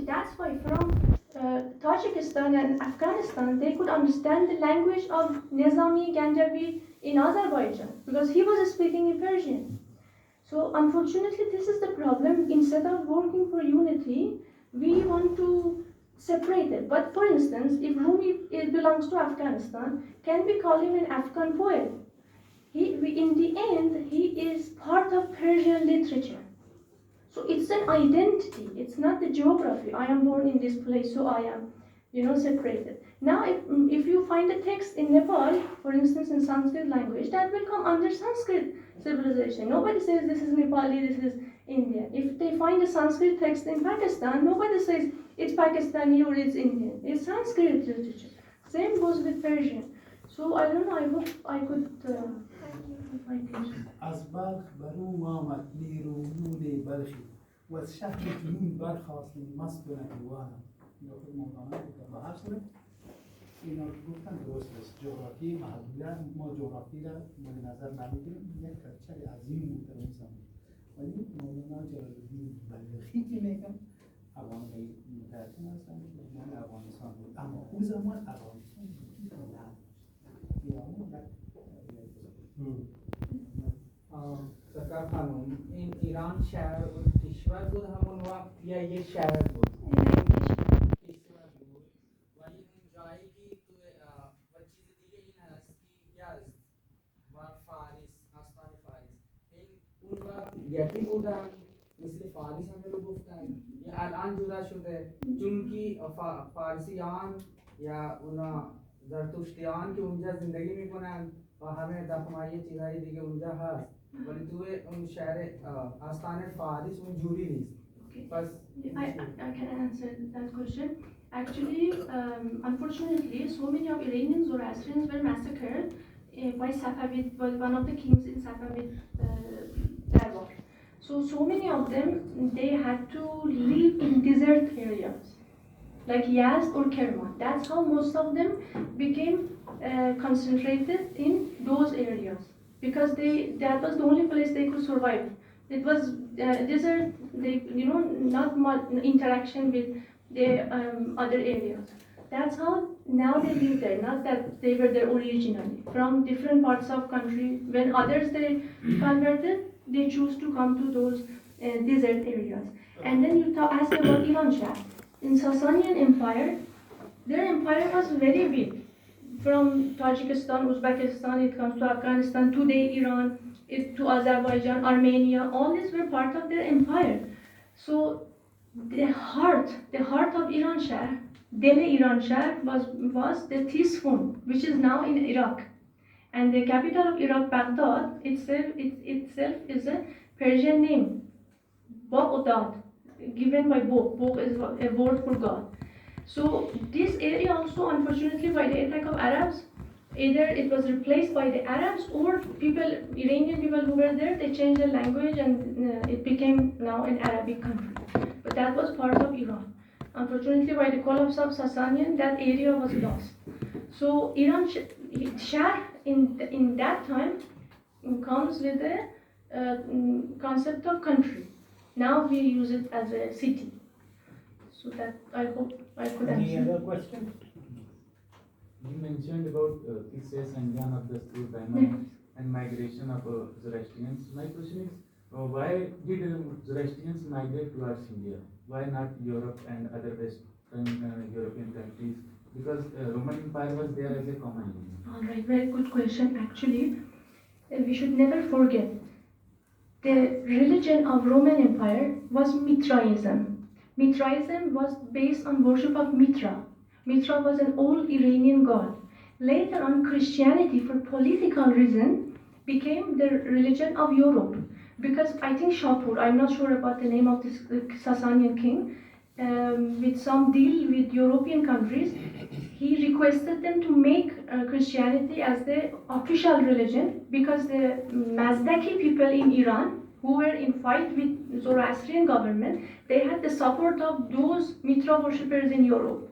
that's why from Tajikistan and Afghanistan, they could understand the language of Nizami Ganjavi in Azerbaijan because he was speaking in Persian. So unfortunately, this is the problem. Instead of working for unity, we want to separate it. But for instance, if Rumi belongs to Afghanistan, can we call him an Afghan poet? In the end, he is part of Persian literature. So it's an identity. It's not the geography. I am born in this place, so I am, separated. Now, if you find a text in Nepal, for instance, in Sanskrit language, that will come under Sanskrit civilization. Nobody says this is Nepali, this is Indian. If they find a Sanskrit text in Pakistan, nobody says it's Pakistani or it's Indian. It's Sanskrit literature. Same goes with Persian. So I don't know. I hope I could. از بلخ برون آمد نیرومون بلخی و از شهر جنون برخواستیم مست و نگوانم. اینا خود مولانا گفتن و هر صورت اینا گفتن درست است. جغرافی محدودیت ما جغرافی را مورد نظر نمیگیریم. یک کلچر عظیم بود در اون زمان. ولی مولانا جلال‌الدین بلخی که میگم افغان متحدین هستن که من افغانستان بود. اما اون زمان افغانستان بود. सरकार खानूम in Iran शहर और Kishwar بود همون وقت یا یه شهر بود کشور بود ولی اون جایی که تو و چیز دیگه این هست که یزد و فارس آستان فارس این اون وقت یکی بودن مثل فارس هم رو گفتن یا الان جدا شده چون که فارسیان یا اونا زرتشتیان که اونجا زندگی میکنن و همه دفعه چیزهای دیگه اونجا هست ولی توی اون شهر آستان فارس اون جوری نیست. بس I can answer that question. Actually, unfortunately, so many of Iranian Zoroastrians were massacred by Safavid, by one of the kings in Safavid Darbar. So many of them, they had to live in desert areas, like Yazd or Kerman. That's how most of them became concentrated in those areas because that was the only place they could survive. It was desert, not much interaction with the other areas. That's how now they live there, not that they were there originally. From different parts of country, when others they converted, they choose to come to those desert areas. And then you ask about Iran Shah. In Sasanian Empire, their empire was very big. From Tajikistan, Uzbekistan, it comes to Afghanistan, today Iran, to Azerbaijan, Armenia, all these were part of their empire. So the heart of Iran Shah, Delhi Iran Shah was the Tisfun, which is now in Iraq. And the capital of Iraq, Baghdad, itself is a Persian name, Baghdad, given by Bog. Bog is a word for God. So this area also, unfortunately, by the attack of Arabs, either it was replaced by the Arabs or Iranian people who were there, they changed the language and it became now an Arabic country. But that was part of Iran. Unfortunately, by the collapse of Sasanian, that area was lost. So Iran Shah in that time comes with the concept of country. Now we use it as a city. So that I hope I could answer. Any other question? You mentioned about Kisses and Jan of the Steel Diamond and migration of Zoroastrians. My question is, why did Zoroastrians migrate towards India? Why not Europe and other Western European countries? Because Roman Empire was there as a common language. All right, very good question. Actually, we should never forget the religion of Roman Empire was Mithraism. Mithraism was based on worship of Mithra. Mithra was an old Iranian god. Later on, Christianity, for political reason, became the religion of Europe. Because I think Shapur, I'm not sure about the name of this Sasanian king, with some deal with European countries, he requested them to make Christianity as the official religion because the Mazdaki people in Iran, who were in fight with Zoroastrian government, they had the support of those Mithra worshippers in Europe.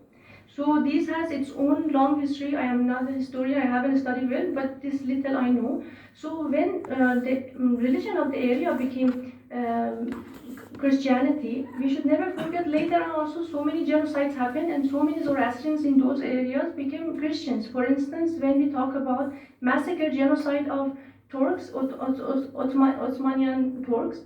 So this has its own long history. I am not a historian, I haven't studied well, but this little I know. So when the religion of the area became Christianity, we should never forget later on also so many genocides happened and so many Zoroastrians in those areas became Christians. For instance, when we talk about massacre, genocide of Turks, Ottomanian Turks,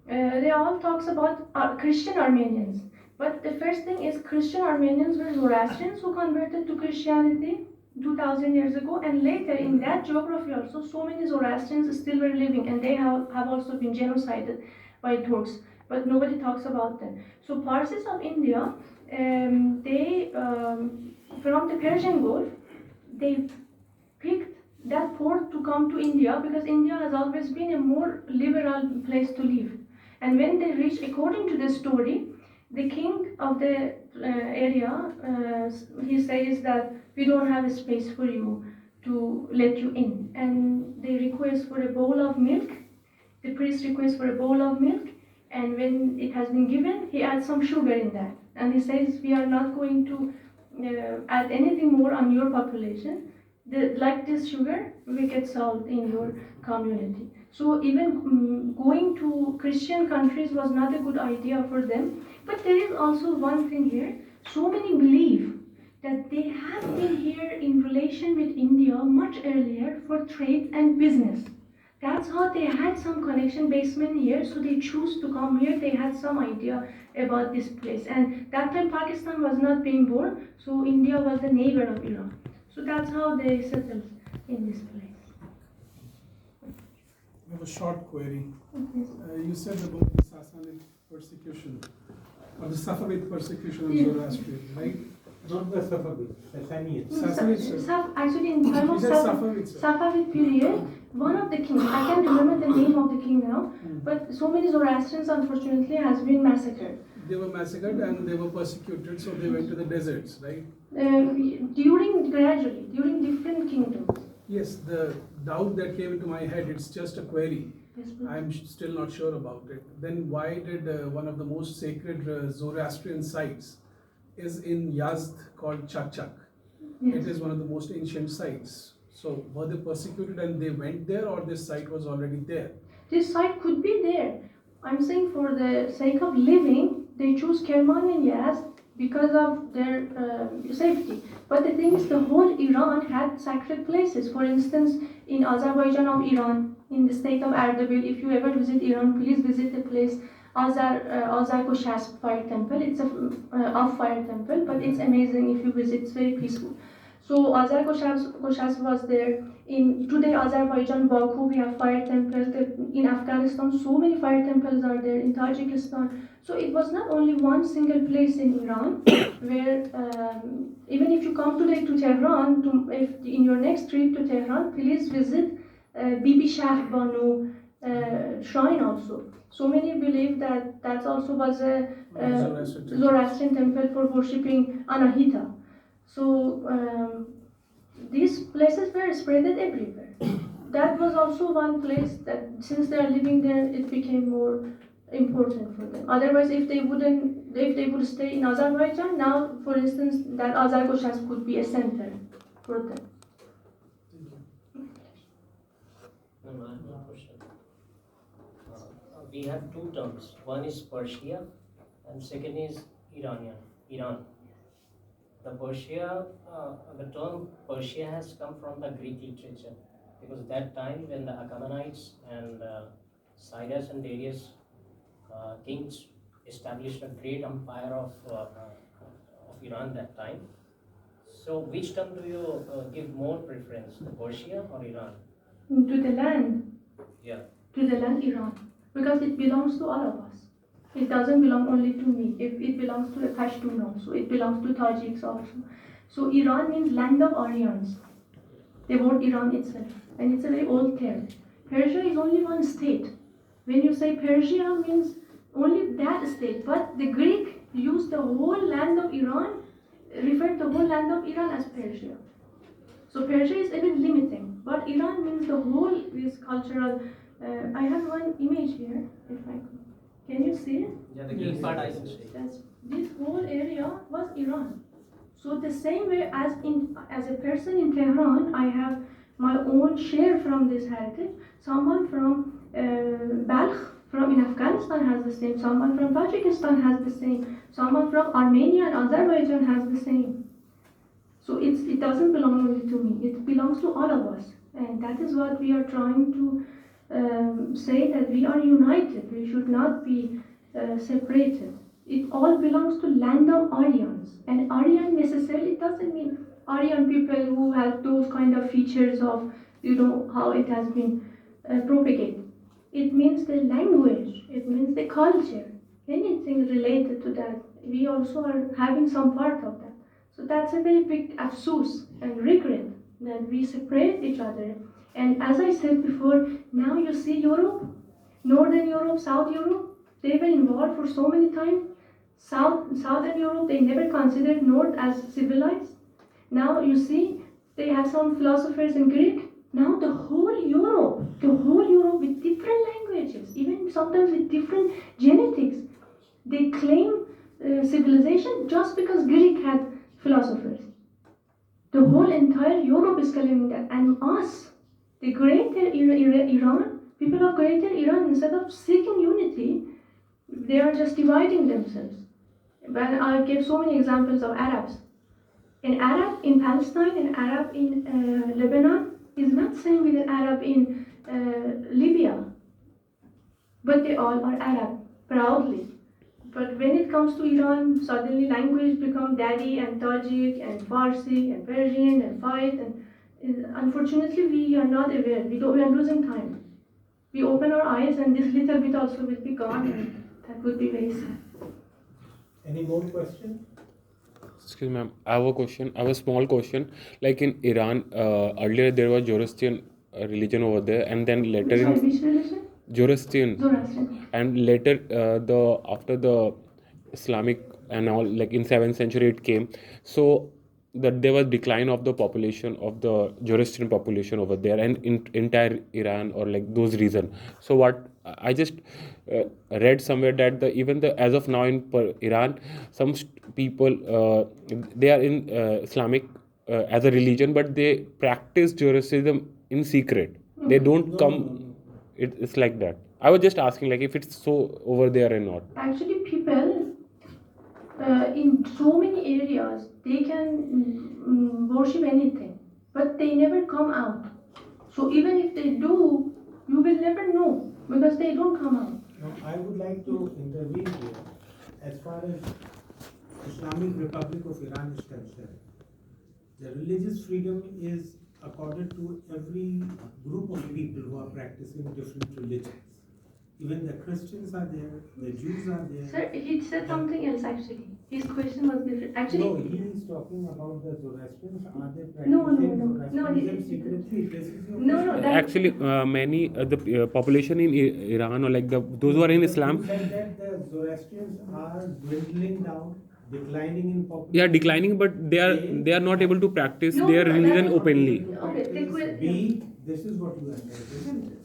they all talks about Christian Armenians. But the first thing is Christian Armenians were Zoroastrians who converted to Christianity 2000 years ago, and later in that geography also so many Zoroastrians still were living, and they have also been genocided by Turks, but nobody talks about them. So Parsis of India, they from the Persian Gulf, they picked that port to come to India because India has always been a more liberal place to live. And when they reached, according to the story, the king of the area, he says that we don't have a space for you to let you in. And they request for a bowl of milk. The priest requests for a bowl of milk. And when it has been given, he adds some sugar in that. And he says, we are not going to add anything more on your population. Like this sugar, we get salt in your community. So even going to Christian countries was not a good idea for them. But there is also one thing here. So many believe that they have been here in relation with India much earlier for trade and business. That's how they had some connection basement here, so they choose to come here. They had some idea about this place. And that time Pakistan was not being born, so India was the neighbor of Iran. So that's how they settled in this place. I have a short query. Yes. You said about the Sassanid persecution, or the Safavid persecution of Zoroastrian, right? Not the Safavid, Sassanids. Sassanids, sir. Actually, in time You of said Safavid, sir. Safavid period, one of the kings, I can't remember the name of the king now, but so many Zoroastrians unfortunately has been massacred. They were massacred and they were persecuted, so they went to the deserts, right? During different kingdoms. Yes, the doubt that came into my head, it's just a query. Yes, please. I'm still not sure about it. Then why did one of the most sacred Zoroastrian sites is in Yazd called Chachak? Yes. It is one of the most ancient sites. So were they persecuted and they went there, or this site was already there? This site could be there. I'm saying for the sake of living, they choose Kerman and Yazd because of their safety. But the thing is, the whole Iran had sacred places. For instance, in Azerbaijan of Iran, in the state of Ardabil, if you ever visit Iran, please visit the place Azar-Goshasp Fire Temple. It's a off-fire temple, but it's amazing if you visit. It's very peaceful. So Azar-Goshasp was there. In today Azerbaijan, Baku, we have fire temples. In Afghanistan, so many fire temples are there. In Tajikistan. So it was not only one single place in Iran where even if you come today to Tehran, if in your next trip to Tehran, please visit Bibi Shahr Banu shrine also. So many believe that that also was a Zoroastrian temple for worshipping Anahita. So these places were spread everywhere. That was also one place that since they are living there, it became more important for them. Otherwise, if they would stay in Azerbaijan, now, for instance, that Azar-Goshasp could be a center for them. No, I have no question. We have two terms. One is Persia, and second is Iran. The term Persia has come from the Greek literature, because that time when the Achaemenids and Cyrus and Darius kings established a great empire of Iran that time. So which term do you give more preference, Persia or Iran? To the land. Yeah. To the land Iran, because it belongs to all of us. It doesn't belong only to me. It belongs to the Pashtun also. It belongs to Tajiks also. So Iran means land of Aryans. The word Iran itself, and it's a very old term. Persia is only one state. When you say Persia means only that state, but the Greek used the whole land of Iran, referred the whole land of Iran as Persia. So Persia is a bit limiting, but Iran means the whole this cultural. I have one image here, if I could. Can you see it? Yeah, the green part I can see. This whole area was Iran. So the same way as a person in Tehran, I have my own share from this heritage. Someone from Balkh, from in Afghanistan has the same, someone from Tajikistan has the same, someone from Armenia and Azerbaijan has the same. So it doesn't belong only to me, it belongs to all of us. And that is what we are trying to say, that we are united, we should not be separated. It all belongs to land of Aryans. And Aryan necessarily doesn't mean Aryan people who have those kind of features of, how it has been propagated. It means the language, it means the culture, anything related to that. We also are having some part of that. So that's a very big afsus and regret that we separate each other. And as I said before, now you see Europe, Northern Europe, South Europe, they were involved for so many times. Southern Europe, they never considered North as civilized. Now you see, they have some philosophers in Greek. Now the whole Europe with different languages, even sometimes with different genetics, they claim civilization just because Greek had philosophers. The whole entire Europe is claiming that. And us, the greater Iran, people of greater Iran, instead of seeking unity, they are just dividing themselves. But I gave so many examples of Arabs. An Arab in Palestine, an Arab in Lebanon is not same with an Arab in Libya. But they all are Arab, proudly. But when it comes to Iran, suddenly language become Dari and Tajik and Farsi and Persian and fight. And unfortunately, we are not aware. We are losing time. We open our eyes, and this little bit also will be gone, and that would be very sad. Any more questions? Excuse me, ma'am. I have a question. I have a small question. Like in Iran, earlier there was Zoroastrian religion over there, and then later Sorry, in which religion? Zoroastrian, Zoroastrian. and later after the Islamic and all, like in 7th century it came. So that there was decline of the population of the Zoroastrian population over there, and in entire Iran or like those region. So what I just read somewhere that as of now in Iran, some people they are in Islamic as a religion, but they practice Zoroastrianism in secret. They don't come. It's like that. I was just asking, like, if it's so over there or not. Actually, people in so many areas, they can worship anything, but they never come out. So even if they do, you will never know because they don't come out. Now, I would like to intervene here. As far as Islamic Republic of Iran is concerned, the religious freedom is accorded to every group of people who are practicing different religions. Even the Christians are there, the Jews are there. Sir, he said something else actually. His question was different. Actually, No, he is talking about the Zoroastrians. Are they practicing No, Zoroastrianism secretly? This is your no, question? that, Actually, many the population in Iran or like those who are in Islam, You said that the Zoroastrians are dwindling down, declining in population. yeah, declining, but they are not able to practice No, their no, religion that- openly. Okay, they quit. B, this is what you are saying, isn't it?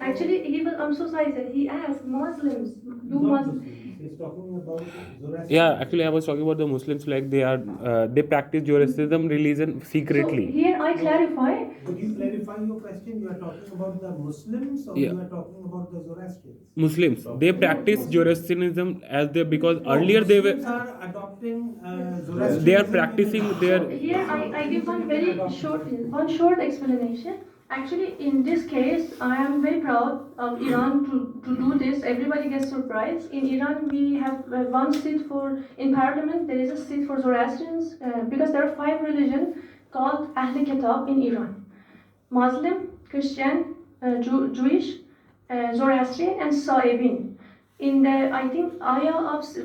Actually, I'm so sorry, sir. He asked Muslims. Do Not Muslims? Muslims. He's talking about Zoroastrians. Yeah, actually, I was talking about the Muslims. Like they practice Zoroastrianism religion secretly. So here I clarify. Could you clarify your question? You are talking about the Muslims or Yeah. you are talking about the Zoroastrians? Muslims, they practice Zoroastrianism as they, because earlier they were, Muslims are adopting Zoroastrianism. they are practicing their. Here I give one short explanation. Actually, in this case, I am very proud of Iran to do this. Everybody gets surprised. In Iran, we have one seat in parliament. There is a seat for Zoroastrians because there are 5 religions called Ahl Kitab in Iran: Muslim, Christian, Jewish, Zoroastrian, and Saibin. In the, I think,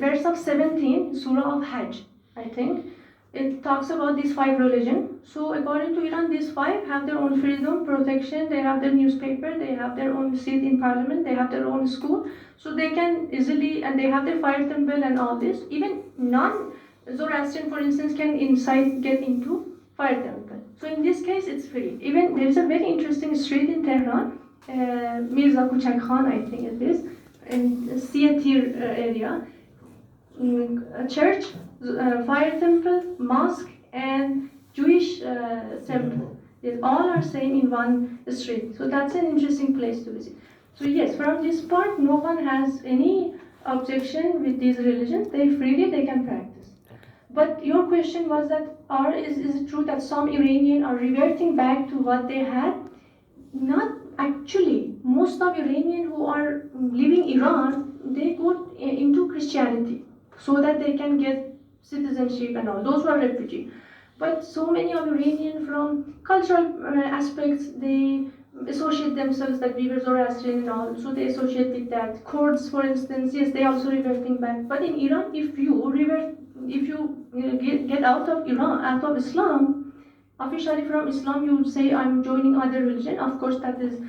verse of 17, Surah of Hajj, I think, it talks about these 5 religions. So according to Iran, these 5 have their own freedom, protection, they have their newspaper, they have their own seat in parliament, they have their own school. So they can easily, and they have their fire temple and all this. Even non-Zoroastrian, for instance, can get into fire temple. So in this case, it's free. Even there is a very interesting street in Tehran, Mirza Kuchak Khan, I think it is, in the Siatir area. A church, fire temple, mosque, and Jewish temple. They all are same in one street. So that's an interesting place to visit. So yes, from this part, no one has any objection with these religions. They can practice. But your question was that, is it true that some Iranian are reverting back to what they had? Not actually. Most of Iranian who are living Iran, they go into Christianity so that they can get citizenship and all. Those who are refugee. But so many of Iranian from cultural aspects, they associate themselves that we were Zoroastrian and all. So they associate with that. Kurds, for instance, yes, they also reverting back. But in Iran, if you get out of Iran, out of Islam, officially from Islam, you would say I'm joining other religion. Of course, that is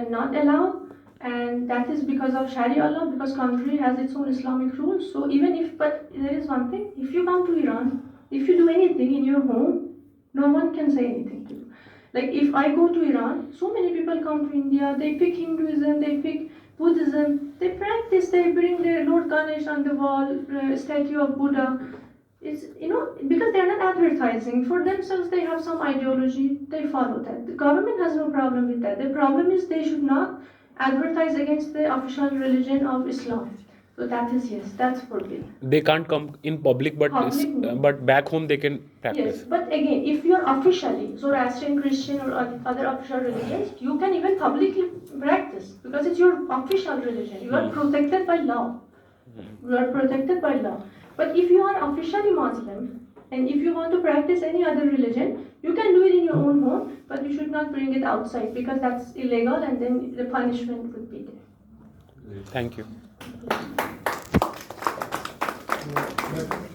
not allowed, and that is because of Sharia law. Because country has its own Islamic rules. So but there is one thing: if you come to Iran, if you do anything in your home, no one can say anything to you. Like if I go to Iran, so many people come to India. They pick Hinduism, they pick Buddhism, they practice. They bring their Lord Ganesh on the wall, statue of Buddha. It's, because they're not advertising for themselves, they have some ideology, they follow that. The government has no problem with that. The problem is they should not advertise against the official religion of Islam. So that is, yes, that's forbidden. They can't come in public, but Public, no. but back home they can practice. Yes, but again, if you are officially Zoroastrian, Christian, or other official religions, you can even publicly practice because it's your official religion. You are protected by law. You are protected by law. But if you are officially Muslim and if you want to practice any other religion, you can do it in your own home, but you should not bring it outside because that's illegal and then the punishment would be there. Thank you. So,